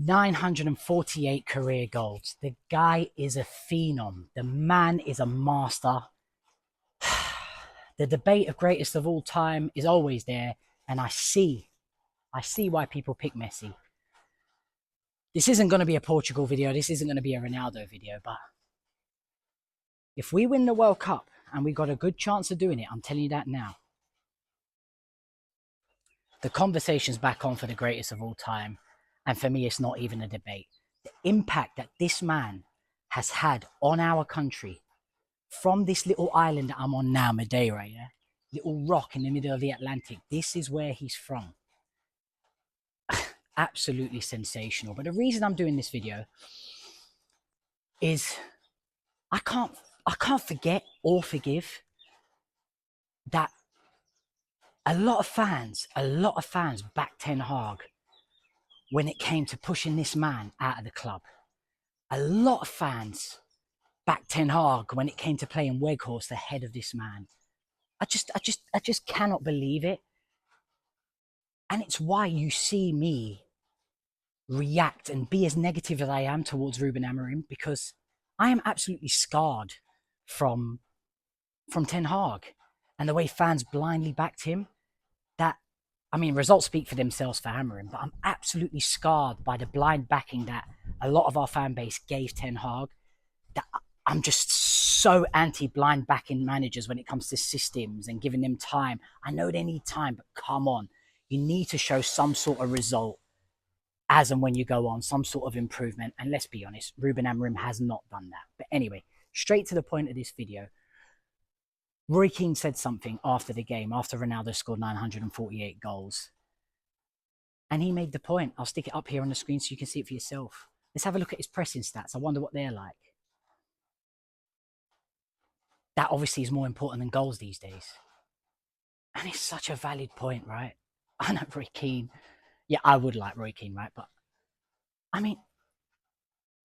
948 career goals. The guy is a phenom. The man is a master. The debate of greatest of all time is always there, and I see why people pick Messi. This isn't going to be a Portugal video. This isn't going to be a Ronaldo video, but if we win the World Cup, and we got a good chance of doing it, I'm telling you that now, the conversation's back on for the greatest of all time. And for me, it's not even a debate. The impact that this man has had on our country from this little island that I'm on now, Madeira, yeah? Little rock in the middle of the Atlantic. This is where he's from. Absolutely sensational. But the reason I'm doing this video is I can't forget or forgive that a lot of fans backed Ten Hag when it came to pushing this man out of the club. A lot of fans backed Ten Hag when it came to playing Weghorst ahead of this man. I just cannot believe it. And it's why you see me react and be as negative as I am towards Ruben Amorim, because I am absolutely scarred from Ten Hag and the way fans blindly backed him. That, I mean, results speak for themselves for Amorim, but I'm absolutely scarred by the blind backing that a lot of our fan base gave Ten Hag. That I'm just so anti-blind backing managers when it comes to systems and giving them time. I know they need time, but come on. You need to show some sort of result as and when you go on, some sort of improvement. And let's be honest, Ruben Amorim has not done that. But anyway, straight to the point of this video. Roy Keane said something after the game, after Ronaldo scored 948 goals. And he made the point. I'll stick it up here on the screen so you can see it for yourself. Let's have a look at his pressing stats. I wonder what they're like. That obviously is more important than goals these days. And it's such a valid point, right? I know Roy Keane. Yeah, I would like Roy Keane, right? But, I mean,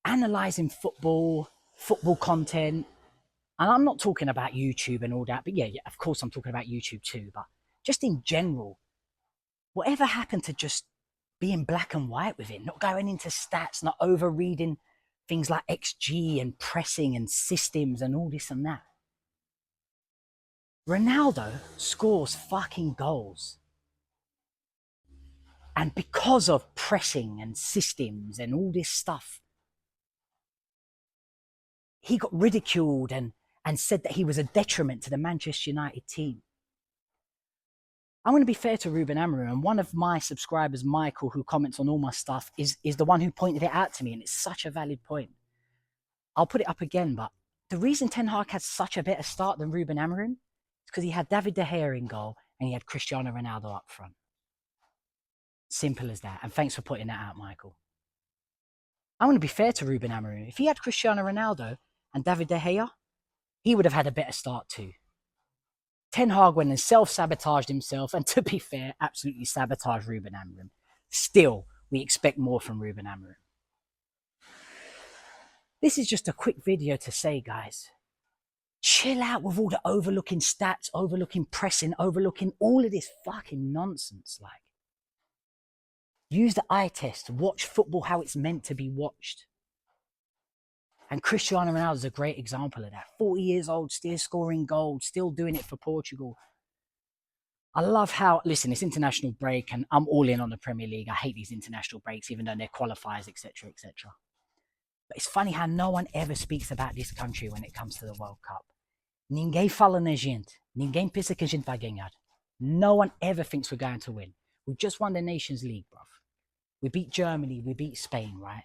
analysing football content, and I'm not talking about YouTube and all that, but yeah, of course I'm talking about YouTube too, but just in general, whatever happened to just being black and white with it, not going into stats, not over-reading things like XG and pressing and systems and all this and that. Ronaldo scores fucking goals. And because of pressing and systems and all this stuff, he got ridiculed and said that he was a detriment to the Manchester United team. I'm going to be fair to Ruben Amorim, and one of my subscribers, Michael, who comments on all my stuff, is the one who pointed it out to me, and it's such a valid point. I'll put it up again, but the reason Ten Hag had such a better start than Ruben Amorim is because he had David De Gea in goal and he had Cristiano Ronaldo up front. Simple as that. And thanks for putting that out, Michael. I'm going to be fair to Ruben Amorim. If he had Cristiano Ronaldo and David De Gea, he would have had a better start too. Ten Hag went and self-sabotaged himself, and to be fair, absolutely sabotaged Ruben Amorim. Still, we expect more from Ruben Amorim. This is just a quick video to say, guys, chill out with all the overlooking stats, overlooking pressing, overlooking all of this fucking nonsense. Like, use the eye test. Watch football how it's meant to be watched. And Cristiano Ronaldo is a great example of that. 40 years old, still scoring goals, still doing it for Portugal. I love how, listen, it's international break and I'm all in on the Premier League. I hate these international breaks, even though they're qualifiers, etc., etc. But it's funny how no one ever speaks about this country when it comes to the World Cup. Ninguém fala na gente. Ninguém pensa que a gente vai ganhar. No one ever thinks we're going to win. We just won the Nations League, bruv. We beat Germany, we beat Spain, right?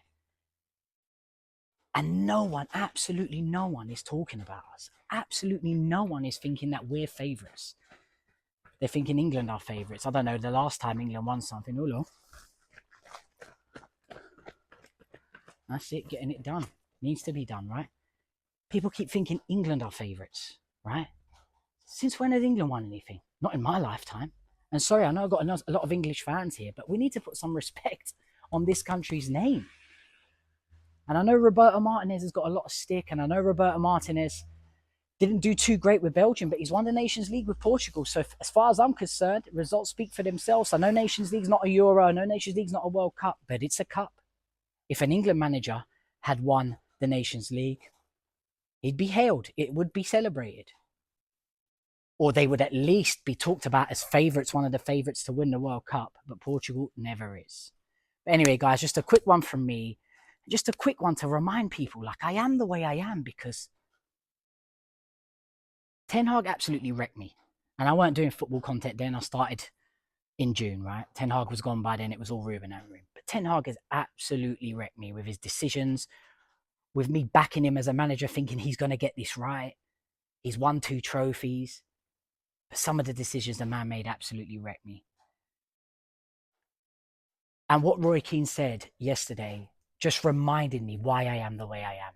And no one, absolutely no one is talking about us. Absolutely no one is thinking that we're favourites. They're thinking England are favourites. I don't know, the last time England won something. Oh, look. That's it, getting it done. Needs to be done, right? People keep thinking England are favourites, right? Since when has England won anything? Not in my lifetime. And sorry, I know I've got a lot of English fans here, but we need to put some respect on this country's name. And I know Roberto Martinez has got a lot of stick, and I know Roberto Martinez didn't do too great with Belgium, but he's won the Nations League with Portugal. So as far as I'm concerned, results speak for themselves. I know Nations League's not a Euro, I know Nations League's not a World Cup, but it's a cup. if an England manager had won the Nations League, he'd be hailed. It would be celebrated. Or they would at least be talked about as favourites, one of the favourites to win the World Cup. But Portugal never is. But anyway, guys, just a quick one from me. Just a quick one to remind people, like, I am the way I am because Ten Hag absolutely wrecked me. And I weren't doing football content then. I started in June, right? Ten Hag was gone by then. It was all Ruben Amorim. But Ten Hag has absolutely wrecked me with his decisions, with me backing him as a manager, thinking he's going to get this right. He's won 2 trophies. But some of the decisions the man made absolutely wrecked me. And what Roy Keane said yesterday just reminded me why I am the way I am.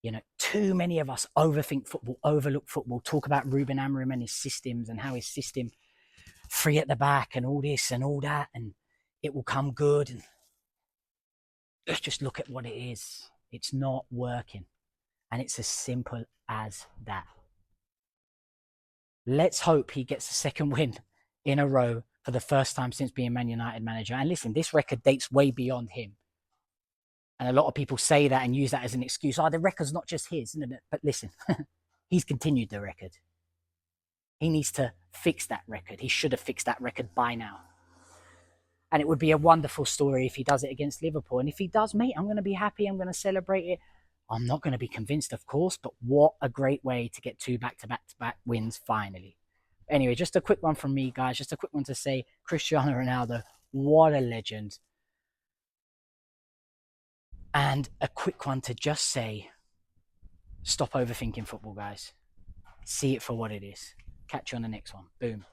You know, too many of us overthink football, overlook football, talk about Ruben Amorim and his systems and how his system 3 at the back and all this and all that, and it will come good. And let's just look at what it is. It's not working. And it's as simple as that. Let's hope he gets a second win in a row for the first time since being Man United manager. And listen, this record dates way beyond him. And a lot of people say that and use that as an excuse. Oh, the record's not just his. But listen, he's continued the record. He needs to fix that record. He should have fixed that record by now. And it would be a wonderful story if he does it against Liverpool. And if he does, mate, I'm going to be happy. I'm going to celebrate it. I'm not going to be convinced, of course, but what a great way to get 2 back-to-back wins finally. Anyway, just a quick one from me, guys. Just a quick one to say, Cristiano Ronaldo, what a legend. And a quick one to just say, stop overthinking football, guys. See it for what it is. Catch you on the next one. Boom.